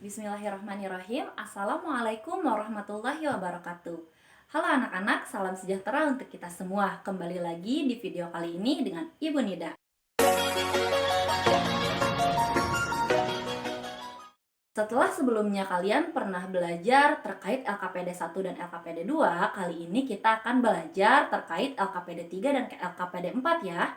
Bismillahirrahmanirrahim. Assalamualaikum warahmatullahi wabarakatuh. Halo anak-anak, salam sejahtera untuk kita semua. Kembali lagi di video kali ini dengan Ibu Nida. Setelah sebelumnya kalian pernah belajar terkait LKPD 1 dan LKPD 2, kali ini kita akan belajar terkait LKPD 3 dan LKPD 4 ya.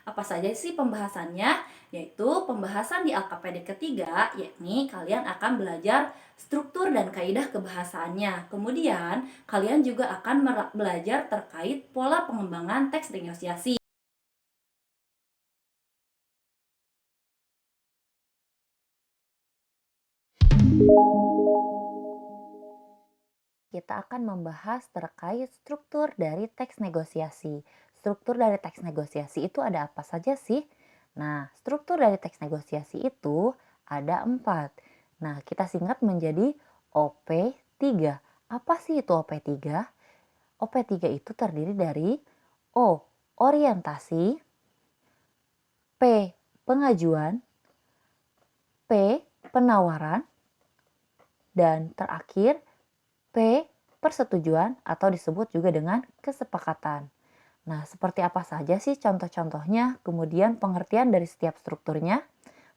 Apa saja sih pembahasannya? Yaitu pembahasan di LKPD ketiga, yakni kalian akan belajar struktur dan kaidah kebahasaannya. Kemudian, kalian juga akan belajar terkait pola pengembangan teks negosiasi. Kita akan membahas terkait struktur dari teks negosiasi. Struktur dari teks negosiasi itu ada apa saja sih? Nah, struktur dari teks negosiasi itu ada 4. Nah, kita singkat menjadi OP3. Apa sih itu OP3? OP3 itu terdiri dari O, orientasi, P, pengajuan, P, penawaran, dan terakhir P, persetujuan atau disebut juga dengan kesepakatan. Nah, seperti apa saja sih contoh-contohnya, kemudian pengertian dari setiap strukturnya?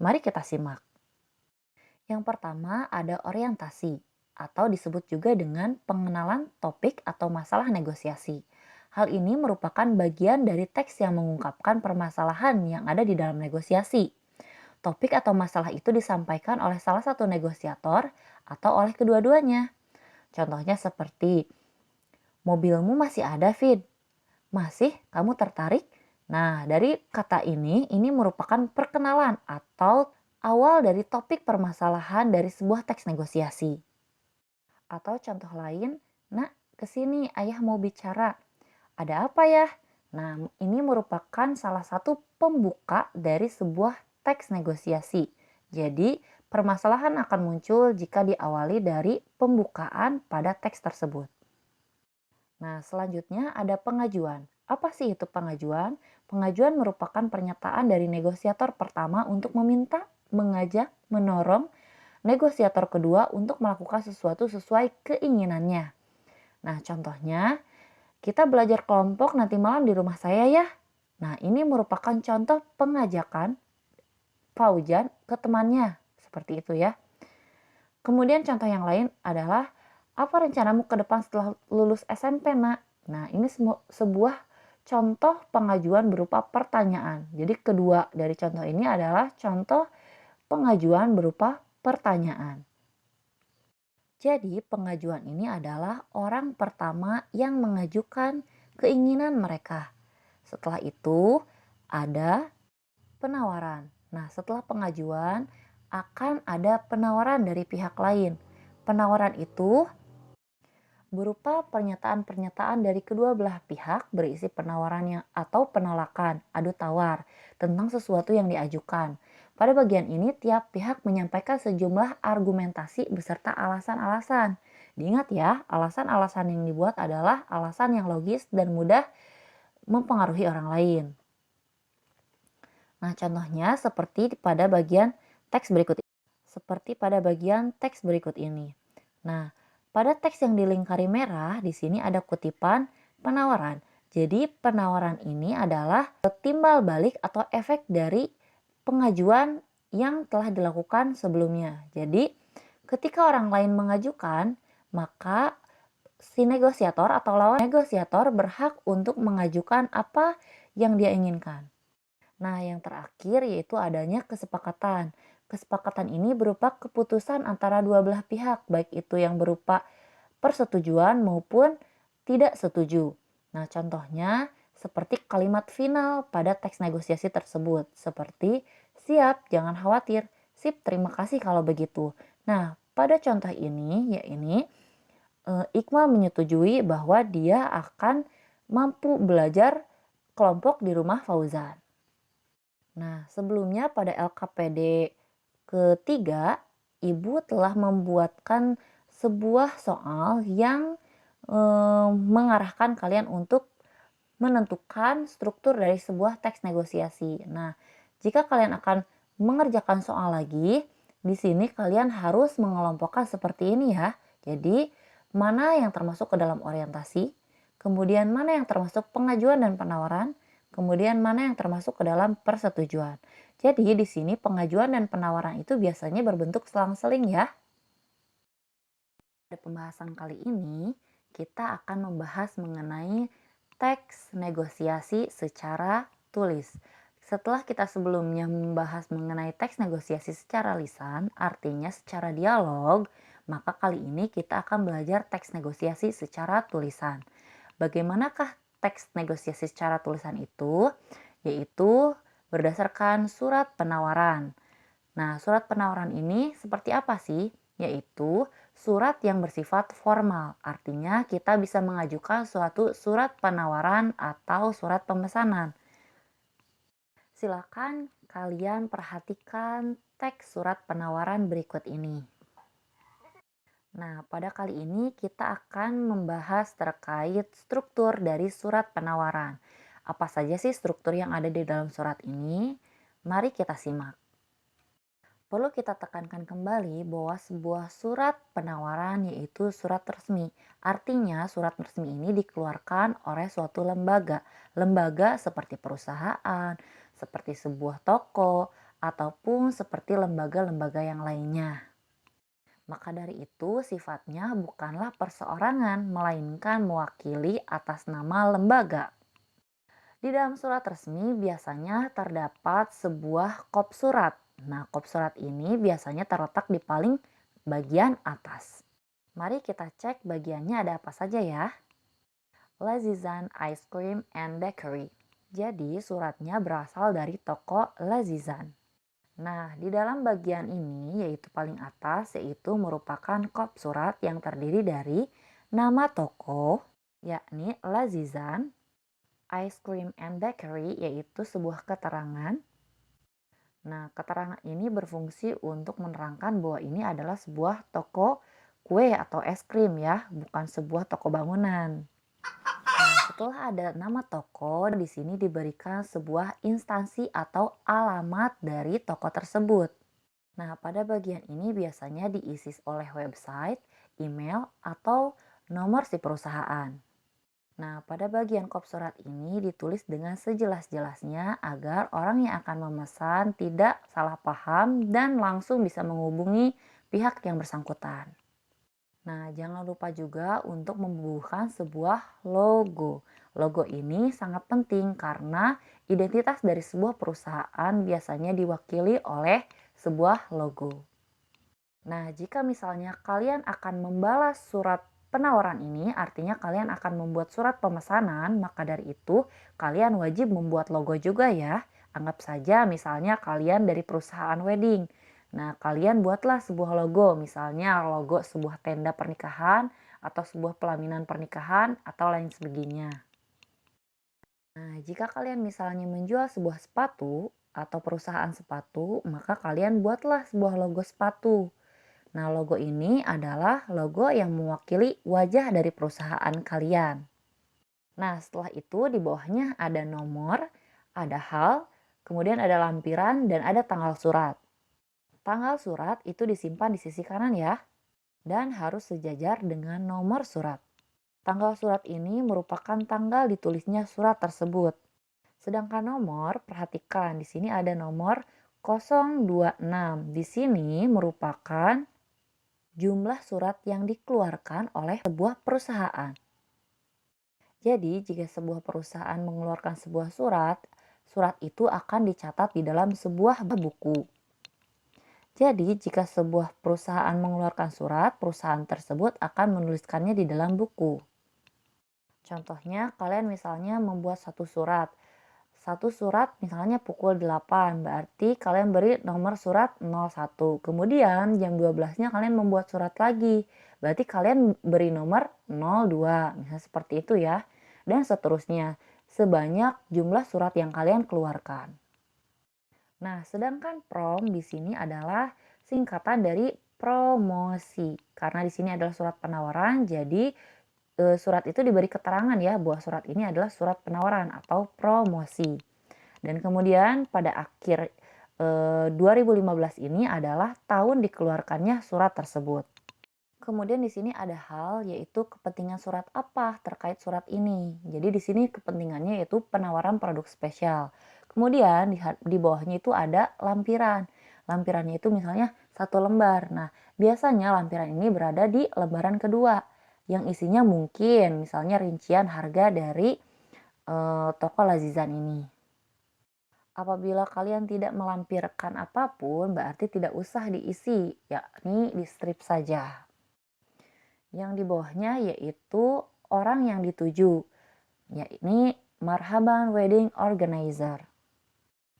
Mari kita simak. Yang pertama ada orientasi atau disebut juga dengan pengenalan topik atau masalah negosiasi. Hal ini merupakan bagian dari teks yang mengungkapkan permasalahan yang ada di dalam negosiasi. Topik atau masalah itu disampaikan oleh salah satu negosiator atau oleh kedua-duanya. Contohnya seperti, mobilmu masih ada, Vid? Masih? Kamu tertarik? Nah, dari kata ini merupakan perkenalan atau awal dari topik permasalahan dari sebuah teks negosiasi. Atau contoh lain, nak, kesini ayah mau bicara. Ada apa ya? Nah, ini merupakan salah satu pembuka dari sebuah teks negosiasi. Jadi, permasalahan akan muncul jika diawali dari pembukaan pada teks tersebut. Nah, selanjutnya ada pengajuan. Apa sih itu pengajuan? Pengajuan merupakan pernyataan dari negosiator pertama untuk meminta, mengajak, mendorong negosiator kedua untuk melakukan sesuatu sesuai keinginannya. Nah, contohnya, kita belajar kelompok nanti malam di rumah saya ya. Nah, ini merupakan contoh pengajakan Fauzan ke temannya. Seperti itu ya. Kemudian contoh yang lain adalah, apa rencanamu ke depan setelah lulus SMP, nak? Nah, ini sebuah contoh pengajuan berupa pertanyaan. Jadi kedua dari contoh ini adalah contoh pengajuan berupa pertanyaan. Jadi pengajuan ini adalah orang pertama yang mengajukan keinginan mereka. Setelah itu ada penawaran. Nah, setelah pengajuan akan ada penawaran dari pihak lain. Penawaran itu berupa pernyataan-pernyataan dari kedua belah pihak berisi penawarannya atau penolakan, adu tawar tentang sesuatu yang diajukan. Pada bagian ini tiap pihak menyampaikan sejumlah argumentasi beserta alasan-alasan. Diingat ya, alasan-alasan yang dibuat adalah alasan yang logis dan mudah mempengaruhi orang lain. Nah, contohnya seperti pada bagian teks berikut ini. Nah, pada teks yang dilingkari merah, di sini ada kutipan penawaran. Jadi, penawaran ini adalah timbal balik atau efek dari pengajuan yang telah dilakukan sebelumnya. Jadi, ketika orang lain mengajukan, maka si negosiator atau lawan negosiator berhak untuk mengajukan apa yang dia inginkan. Nah, yang terakhir yaitu adanya kesepakatan. Kesepakatan ini berupa keputusan antara dua belah pihak, baik itu yang berupa persetujuan maupun tidak setuju. Nah, contohnya seperti kalimat final pada teks negosiasi tersebut, seperti siap, jangan khawatir, sip, terima kasih kalau begitu. Nah, pada contoh ini, Iqmal menyetujui bahwa dia akan mampu belajar kelompok di rumah Fauzan. Nah, sebelumnya pada LKPD ketiga, Ibu telah membuatkan sebuah soal yang mengarahkan kalian untuk menentukan struktur dari sebuah teks negosiasi. Nah, jika kalian akan mengerjakan soal lagi, Di sini kalian harus mengelompokkan seperti ini ya. Jadi, mana yang termasuk ke dalam orientasi, kemudian mana yang termasuk pengajuan dan penawaran, kemudian mana yang termasuk ke dalam persetujuan. Jadi, di sini pengajuan dan penawaran itu biasanya berbentuk selang-seling ya. Pada pembahasan kali ini, kita akan membahas mengenai teks negosiasi secara tulis. Setelah kita sebelumnya membahas mengenai teks negosiasi secara lisan, artinya secara dialog, maka kali ini kita akan belajar teks negosiasi secara tulisan. Bagaimanakah teks negosiasi secara tulisan itu? Yaitu berdasarkan surat penawaran. Nah, surat penawaran ini seperti apa sih? Yaitu surat yang bersifat formal. Artinya kita bisa mengajukan suatu surat penawaran atau surat pemesanan. Silakan kalian perhatikan teks surat penawaran berikut ini. Nah, pada kali ini kita akan membahas terkait struktur dari surat penawaran. Apa saja sih struktur yang ada di dalam surat ini? Mari kita simak. Perlu kita tekankan kembali bahwa sebuah surat penawaran yaitu surat resmi. Artinya surat resmi ini dikeluarkan oleh suatu lembaga. Lembaga seperti perusahaan, seperti sebuah toko, ataupun seperti lembaga-lembaga yang lainnya. Maka dari itu sifatnya bukanlah perseorangan, melainkan mewakili atas nama lembaga. Di dalam surat resmi biasanya terdapat sebuah kop surat. Nah, kop surat ini biasanya terletak di paling bagian atas. Mari kita cek bagiannya ada apa saja ya. Lazizan Ice Cream and Bakery. Jadi suratnya berasal dari toko Lazizan. Nah, di dalam bagian ini yaitu paling atas yaitu merupakan kop surat yang terdiri dari nama toko yakni Lazizan, Ice Cream and Bakery yaitu sebuah keterangan. Nah, keterangan ini berfungsi untuk menerangkan bahwa ini adalah sebuah toko kue atau es krim ya, bukan sebuah toko bangunan. Nah, setelah ada nama toko, di sini diberikan sebuah instansi atau alamat dari toko tersebut. Nah, pada bagian ini biasanya diisi oleh website, email, atau nomor si perusahaan. Nah, pada bagian kop surat ini ditulis dengan sejelas-jelasnya agar orang yang akan memesan tidak salah paham dan langsung bisa menghubungi pihak yang bersangkutan. Nah, jangan lupa juga untuk membubuhkan sebuah logo. Logo ini sangat penting karena identitas dari sebuah perusahaan biasanya diwakili oleh sebuah logo. Nah, jika misalnya kalian akan membalas surat penawaran ini, artinya kalian akan membuat surat pemesanan, maka dari itu kalian wajib membuat logo juga ya. Anggap saja misalnya kalian dari perusahaan wedding. Nah, kalian buatlah sebuah logo, misalnya logo sebuah tenda pernikahan atau sebuah pelaminan pernikahan atau lain sebagainya. Nah, jika kalian misalnya menjual sebuah sepatu atau perusahaan sepatu, maka kalian buatlah sebuah logo sepatu. Nah, logo ini adalah logo yang mewakili wajah dari perusahaan kalian. Nah, setelah itu di bawahnya ada nomor, ada hal, kemudian ada lampiran, dan ada tanggal surat. Tanggal surat itu disimpan di sisi kanan ya, dan harus sejajar dengan nomor surat. Tanggal surat ini merupakan tanggal ditulisnya surat tersebut. Sedangkan nomor, perhatikan di sini ada nomor 026. Di sini merupakan jumlah surat yang dikeluarkan oleh sebuah perusahaan. Jadi, jika sebuah perusahaan mengeluarkan sebuah surat, surat itu akan dicatat di dalam sebuah buku. Jadi, jika sebuah perusahaan mengeluarkan surat, perusahaan tersebut akan menuliskannya di dalam buku. Contohnya, kalian misalnya membuat satu surat. Satu surat misalnya pukul 8, berarti kalian beri nomor surat 01. Kemudian jam 12-nya kalian membuat surat lagi. Berarti kalian beri nomor 02, misalnya seperti itu ya. Dan seterusnya, sebanyak jumlah surat yang kalian keluarkan. Nah, sedangkan prom di sini adalah singkatan dari promosi. Karena di sini adalah surat penawaran, jadi surat itu diberi keterangan ya bahwa surat ini adalah surat penawaran atau promosi. Dan kemudian pada akhir 2015 ini adalah tahun dikeluarkannya surat tersebut. Kemudian di sini ada hal yaitu kepentingan surat apa terkait surat ini. Jadi di sini kepentingannya yaitu penawaran produk spesial. Kemudian di bawahnya itu ada lampiran. Lampirannya itu misalnya satu lembar. Nah, biasanya lampiran ini berada di lembaran kedua yang isinya mungkin misalnya rincian harga dari toko Lazizan ini. Apabila kalian tidak melampirkan apapun, berarti tidak usah diisi, yakni di strip saja. Yang di bawahnya yaitu orang yang dituju, yakni marhaban wedding organizer.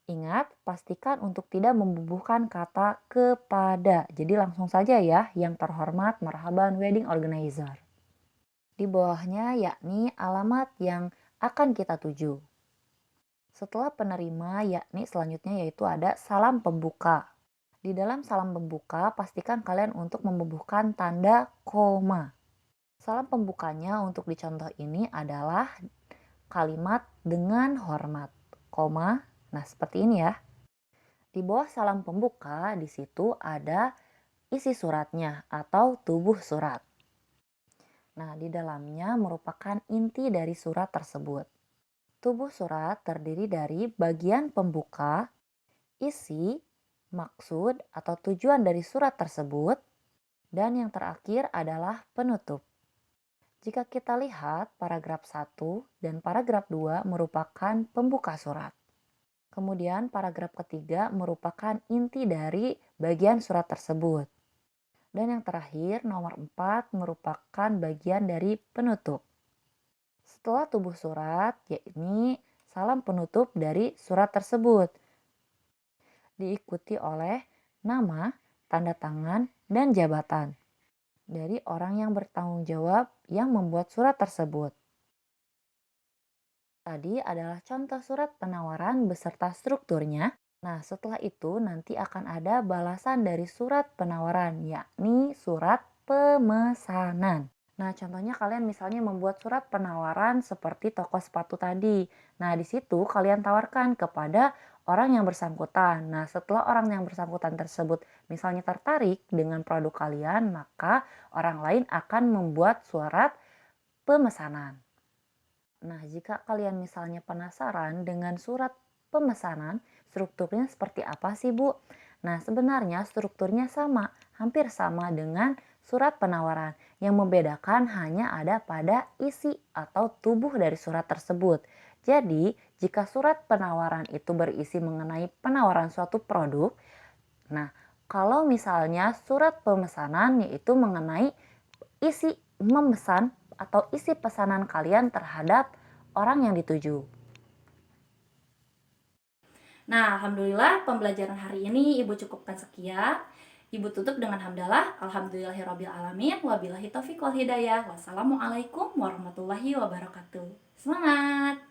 Ingat, pastikan untuk tidak membubuhkan kata kepada. Jadi langsung saja ya, yang terhormat marhaban wedding organizer. Di bawahnya yakni alamat yang akan kita tuju. Setelah penerima, yakni selanjutnya yaitu ada salam pembuka. Di dalam salam pembuka, pastikan kalian untuk membubuhkan tanda koma. Salam pembukanya untuk di contoh ini adalah kalimat dengan hormat, koma. Nah, seperti ini ya. Di bawah salam pembuka, di situ ada isi suratnya atau tubuh surat. Nah, di dalamnya merupakan inti dari surat tersebut. Tubuh surat terdiri dari bagian pembuka, isi, maksud atau tujuan dari surat tersebut, dan yang terakhir adalah penutup. Jika kita lihat paragraf 1 dan paragraf 2 merupakan pembuka surat. Kemudian paragraf ketiga merupakan inti dari bagian surat tersebut. Dan yang terakhir nomor 4 merupakan bagian dari penutup. Setelah tubuh surat, yakni salam penutup dari surat tersebut. Diikuti oleh nama, tanda tangan, dan jabatan dari orang yang bertanggung jawab yang membuat surat tersebut. Tadi adalah contoh surat penawaran beserta strukturnya. Nah, setelah itu nanti akan ada balasan dari surat penawaran, yakni surat pemesanan. Nah, contohnya kalian misalnya membuat surat penawaran seperti toko sepatu tadi. Nah, di situ kalian tawarkan kepada orang yang bersangkutan. Nah, setelah orang yang bersangkutan tersebut misalnya tertarik dengan produk kalian, maka orang lain akan membuat surat pemesanan. Nah, jika kalian misalnya penasaran dengan surat pemesanan, strukturnya seperti apa sih, Bu? Nah, sebenarnya strukturnya sama, hampir sama dengan surat penawaran. Yang membedakan hanya ada pada isi atau tubuh dari surat tersebut. Jadi, jika surat penawaran itu berisi mengenai penawaran suatu produk, nah, kalau misalnya surat pemesanan yaitu mengenai isi memesan atau isi pesanan kalian terhadap orang yang dituju. Nah, alhamdulillah pembelajaran hari ini Ibu cukupkan sekian. Ibu tutup dengan hamdalah. Alhamdulillahirabbil alamin. Wabillahi taufiq wal hidayah. Wassalamualaikum warahmatullahi wabarakatuh. Semangat.